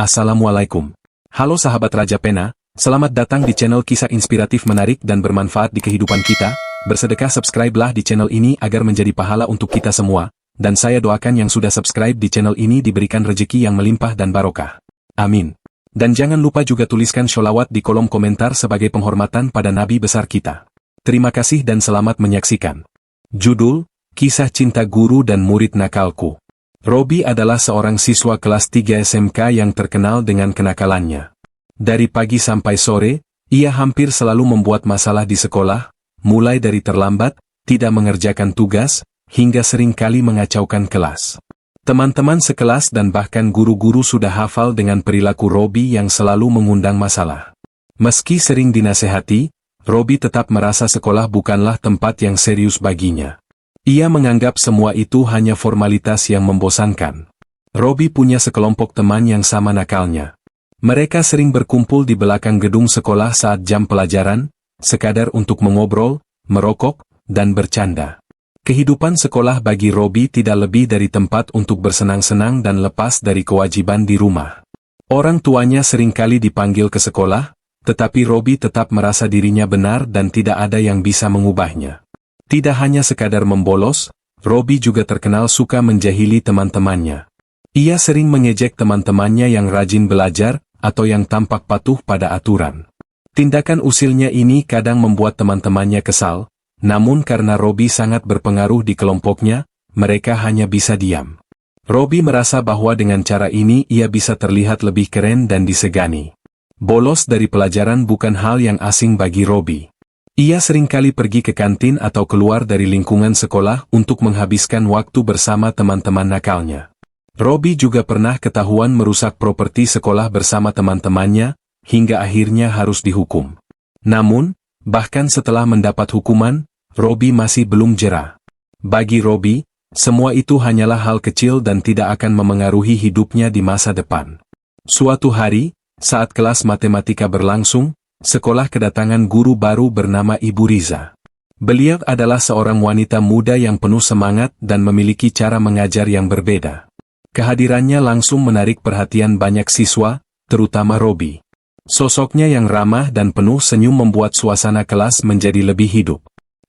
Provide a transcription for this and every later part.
Assalamualaikum. Halo sahabat Raja Pena, selamat datang di channel kisah inspiratif menarik dan bermanfaat di kehidupan kita. Bersedekah subscribe-lah di channel ini agar menjadi pahala untuk kita semua, dan saya doakan yang sudah subscribe di channel ini diberikan rezeki yang melimpah dan barokah. Amin. Dan jangan lupa juga tuliskan sholawat di kolom komentar sebagai penghormatan pada Nabi besar kita. Terima kasih dan selamat menyaksikan. Judul, Kisah Cinta Guru dan Murid Nakalku. Robi adalah seorang siswa kelas 3 SMK yang terkenal dengan kenakalannya. Dari pagi sampai sore, ia hampir selalu membuat masalah di sekolah, mulai dari terlambat, tidak mengerjakan tugas, hingga seringkali mengacaukan kelas. Teman-teman sekelas dan bahkan guru-guru sudah hafal dengan perilaku Robi yang selalu mengundang masalah. Meski sering dinasehati, Robi tetap merasa sekolah bukanlah tempat yang serius baginya. Ia menganggap semua itu hanya formalitas yang membosankan. Robi punya sekelompok teman yang sama nakalnya. Mereka sering berkumpul di belakang gedung sekolah saat jam pelajaran, sekadar untuk mengobrol, merokok, dan bercanda. Kehidupan sekolah bagi Robi tidak lebih dari tempat untuk bersenang-senang dan lepas dari kewajiban di rumah. Orang tuanya seringkali dipanggil ke sekolah, tetapi Robi tetap merasa dirinya benar dan tidak ada yang bisa mengubahnya. Tidak hanya sekadar membolos, Robi juga terkenal suka menjahili teman-temannya. Ia sering mengejek teman-temannya yang rajin belajar, atau yang tampak patuh pada aturan. Tindakan usilnya ini kadang membuat teman-temannya kesal, namun karena Robi sangat berpengaruh di kelompoknya, mereka hanya bisa diam. Robi merasa bahwa dengan cara ini ia bisa terlihat lebih keren dan disegani. Bolos dari pelajaran bukan hal yang asing bagi Robi. Ia seringkali pergi ke kantin atau keluar dari lingkungan sekolah untuk menghabiskan waktu bersama teman-teman nakalnya. Robi juga pernah ketahuan merusak properti sekolah bersama teman-temannya, hingga akhirnya harus dihukum. Namun, bahkan setelah mendapat hukuman, Robi masih belum jera. Bagi Robi, semua itu hanyalah hal kecil dan tidak akan memengaruhi hidupnya di masa depan. Suatu hari, saat kelas matematika berlangsung, sekolah kedatangan guru baru bernama Ibu Riza. Beliau adalah seorang wanita muda yang penuh semangat dan memiliki cara mengajar yang berbeda. Kehadirannya langsung menarik perhatian banyak siswa, terutama Robi. Sosoknya yang ramah dan penuh senyum membuat suasana kelas menjadi lebih hidup.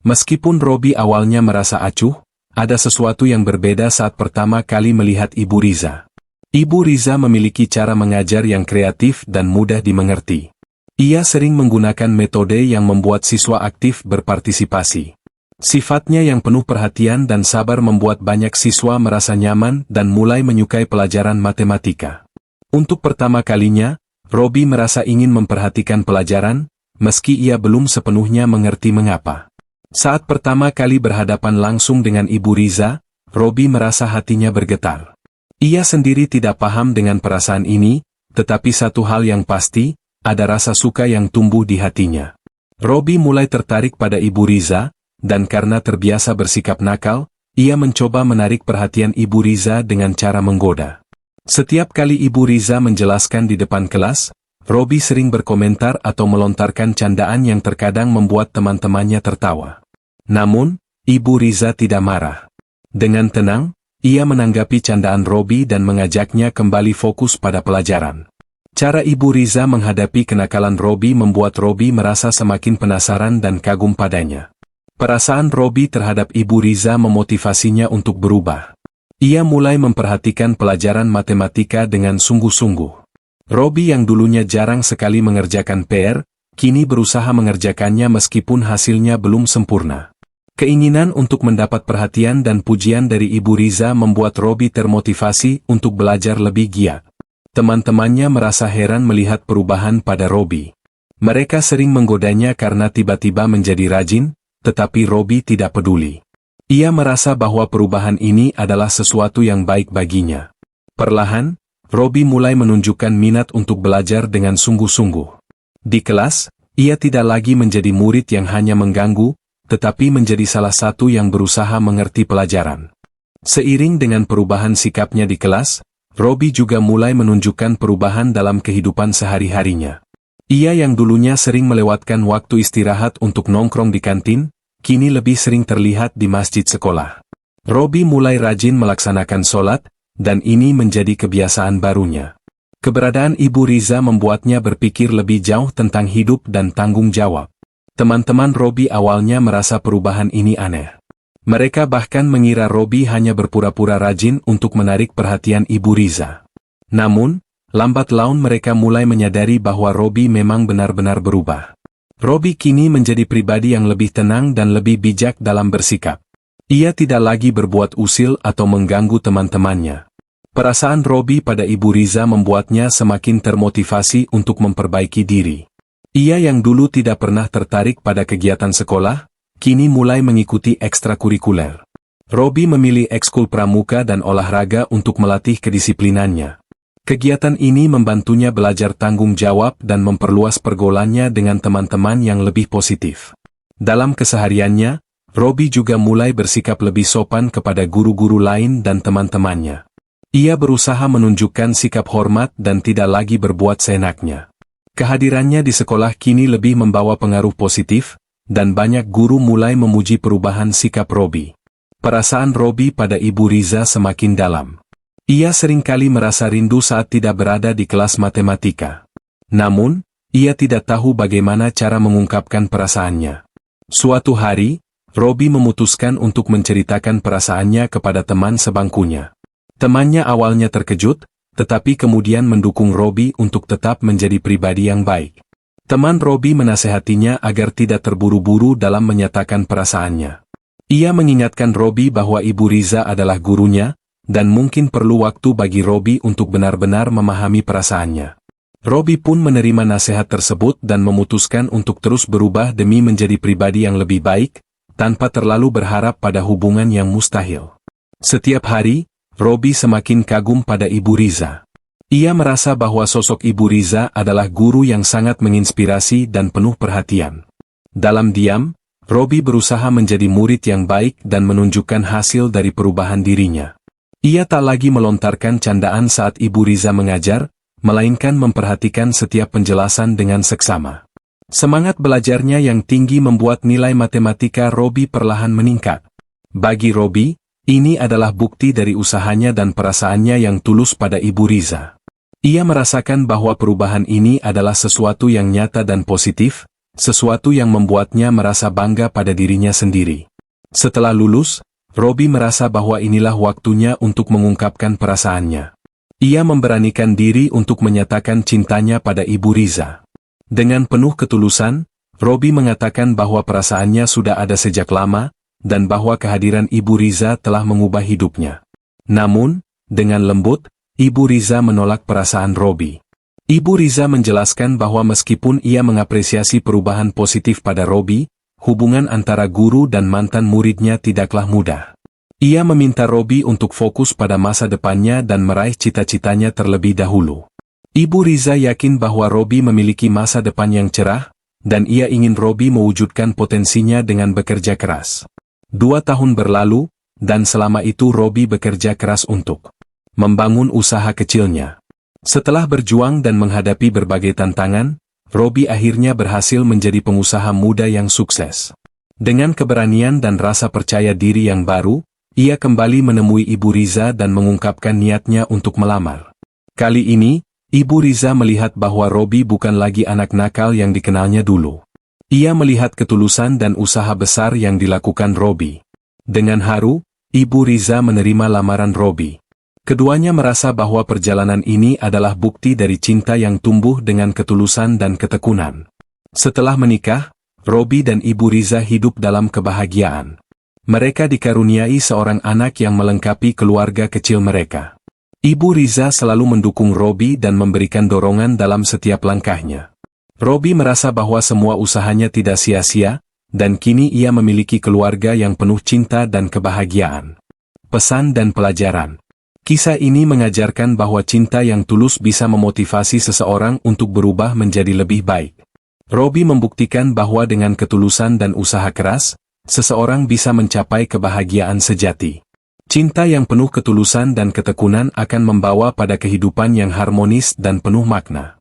Meskipun Robi awalnya merasa acuh, ada sesuatu yang berbeda saat pertama kali melihat Ibu Riza. Ibu Riza memiliki cara mengajar yang kreatif dan mudah dimengerti. Ia sering menggunakan metode yang membuat siswa aktif berpartisipasi. Sifatnya yang penuh perhatian dan sabar membuat banyak siswa merasa nyaman dan mulai menyukai pelajaran matematika. Untuk pertama kalinya, Robi merasa ingin memperhatikan pelajaran, meski ia belum sepenuhnya mengerti mengapa. Saat pertama kali berhadapan langsung dengan Ibu Riza, Robi merasa hatinya bergetar. Ia sendiri tidak paham dengan perasaan ini, tetapi satu hal yang pasti, ada rasa suka yang tumbuh di hatinya. Robi mulai tertarik pada Ibu Riza, dan karena terbiasa bersikap nakal, ia mencoba menarik perhatian Ibu Riza dengan cara menggoda. Setiap kali Ibu Riza menjelaskan di depan kelas, Robi sering berkomentar atau melontarkan candaan yang terkadang membuat teman-temannya tertawa. Namun, Ibu Riza tidak marah. Dengan tenang, ia menanggapi candaan Robi dan mengajaknya kembali fokus pada pelajaran. Cara Ibu Riza menghadapi kenakalan Robi membuat Robi merasa semakin penasaran dan kagum padanya. Perasaan Robi terhadap Ibu Riza memotivasinya untuk berubah. Ia mulai memperhatikan pelajaran matematika dengan sungguh-sungguh. Robi yang dulunya jarang sekali mengerjakan PR, kini berusaha mengerjakannya meskipun hasilnya belum sempurna. Keinginan untuk mendapat perhatian dan pujian dari Ibu Riza membuat Robi termotivasi untuk belajar lebih giat. Teman-temannya merasa heran melihat perubahan pada Robi. Mereka sering menggodanya karena tiba-tiba menjadi rajin, tetapi Robi tidak peduli. Ia merasa bahwa perubahan ini adalah sesuatu yang baik baginya. Perlahan, Robi mulai menunjukkan minat untuk belajar dengan sungguh-sungguh. Di kelas, ia tidak lagi menjadi murid yang hanya mengganggu, tetapi menjadi salah satu yang berusaha mengerti pelajaran. Seiring dengan perubahan sikapnya di kelas, Robi juga mulai menunjukkan perubahan dalam kehidupan sehari-harinya. Ia yang dulunya sering melewatkan waktu istirahat untuk nongkrong di kantin, kini lebih sering terlihat di masjid sekolah. Robi mulai rajin melaksanakan sholat, dan ini menjadi kebiasaan barunya. Keberadaan Ibu Riza membuatnya berpikir lebih jauh tentang hidup dan tanggung jawab. Teman-teman Robi awalnya merasa perubahan ini aneh. Mereka bahkan mengira Robi hanya berpura-pura rajin untuk menarik perhatian Ibu Riza. Namun, lambat laun mereka mulai menyadari bahwa Robi memang benar-benar berubah. Robi kini menjadi pribadi yang lebih tenang dan lebih bijak dalam bersikap. Ia tidak lagi berbuat usil atau mengganggu teman-temannya. Perasaan Robi pada Ibu Riza membuatnya semakin termotivasi untuk memperbaiki diri. Ia yang dulu tidak pernah tertarik pada kegiatan sekolah, kini mulai mengikuti ekstrakurikuler. Robi memilih ekskul pramuka dan olahraga untuk melatih kedisiplinannya. Kegiatan ini membantunya belajar tanggung jawab dan memperluas pergaulannya dengan teman-teman yang lebih positif. Dalam kesehariannya, Robi juga mulai bersikap lebih sopan kepada guru-guru lain dan teman-temannya. Ia berusaha menunjukkan sikap hormat dan tidak lagi berbuat seenaknya. Kehadirannya di sekolah kini lebih membawa pengaruh positif, dan banyak guru mulai memuji perubahan sikap Robi. Perasaan Robi pada Ibu Riza semakin dalam. Ia seringkali merasa rindu saat tidak berada di kelas matematika. Namun, ia tidak tahu bagaimana cara mengungkapkan perasaannya. Suatu hari, Robi memutuskan untuk menceritakan perasaannya kepada teman sebangkunya. Temannya awalnya terkejut, tetapi kemudian mendukung Robi untuk tetap menjadi pribadi yang baik. Teman Robi menasehatinya agar tidak terburu-buru dalam menyatakan perasaannya. Ia mengingatkan Robi bahwa Ibu Riza adalah gurunya, dan mungkin perlu waktu bagi Robi untuk benar-benar memahami perasaannya. Robi pun menerima nasihat tersebut dan memutuskan untuk terus berubah demi menjadi pribadi yang lebih baik, tanpa terlalu berharap pada hubungan yang mustahil. Setiap hari, Robi semakin kagum pada Ibu Riza. Ia merasa bahwa sosok Ibu Riza adalah guru yang sangat menginspirasi dan penuh perhatian. Dalam diam, Robi berusaha menjadi murid yang baik dan menunjukkan hasil dari perubahan dirinya. Ia tak lagi melontarkan candaan saat Ibu Riza mengajar, melainkan memperhatikan setiap penjelasan dengan seksama. Semangat belajarnya yang tinggi membuat nilai matematika Robi perlahan meningkat. Bagi Robi, ini adalah bukti dari usahanya dan perasaannya yang tulus pada Ibu Riza. Ia merasakan bahwa perubahan ini adalah sesuatu yang nyata dan positif, sesuatu yang membuatnya merasa bangga pada dirinya sendiri. Setelah lulus, Robi merasa bahwa inilah waktunya untuk mengungkapkan perasaannya. Ia memberanikan diri untuk menyatakan cintanya pada Ibu Riza. Dengan penuh ketulusan, Robi mengatakan bahwa perasaannya sudah ada sejak lama, dan bahwa kehadiran Ibu Riza telah mengubah hidupnya. Namun, dengan lembut, Ibu Riza menolak perasaan Robi. Ibu Riza menjelaskan bahwa meskipun ia mengapresiasi perubahan positif pada Robi, hubungan antara guru dan mantan muridnya tidaklah mudah. Ia meminta Robi untuk fokus pada masa depannya dan meraih cita-citanya terlebih dahulu. Ibu Riza yakin bahwa Robi memiliki masa depan yang cerah, dan ia ingin Robi mewujudkan potensinya dengan bekerja keras. 2 tahun berlalu, dan selama itu Robi bekerja keras untuk membangun usaha kecilnya. Setelah berjuang dan menghadapi berbagai tantangan, Robi akhirnya berhasil menjadi pengusaha muda yang sukses. Dengan keberanian dan rasa percaya diri yang baru, ia kembali menemui Ibu Riza dan mengungkapkan niatnya untuk melamar. Kali ini, Ibu Riza melihat bahwa Robi bukan lagi anak nakal yang dikenalnya dulu. Ia melihat ketulusan dan usaha besar yang dilakukan Robi. Dengan haru, Ibu Riza menerima lamaran Robi. Keduanya merasa bahwa perjalanan ini adalah bukti dari cinta yang tumbuh dengan ketulusan dan ketekunan. Setelah menikah, Robi dan Ibu Riza hidup dalam kebahagiaan. Mereka dikaruniai seorang anak yang melengkapi keluarga kecil mereka. Ibu Riza selalu mendukung Robi dan memberikan dorongan dalam setiap langkahnya. Robi merasa bahwa semua usahanya tidak sia-sia, dan kini ia memiliki keluarga yang penuh cinta dan kebahagiaan. Pesan dan pelajaran. Kisah ini mengajarkan bahwa cinta yang tulus bisa memotivasi seseorang untuk berubah menjadi lebih baik. Robi membuktikan bahwa dengan ketulusan dan usaha keras, seseorang bisa mencapai kebahagiaan sejati. Cinta yang penuh ketulusan dan ketekunan akan membawa pada kehidupan yang harmonis dan penuh makna.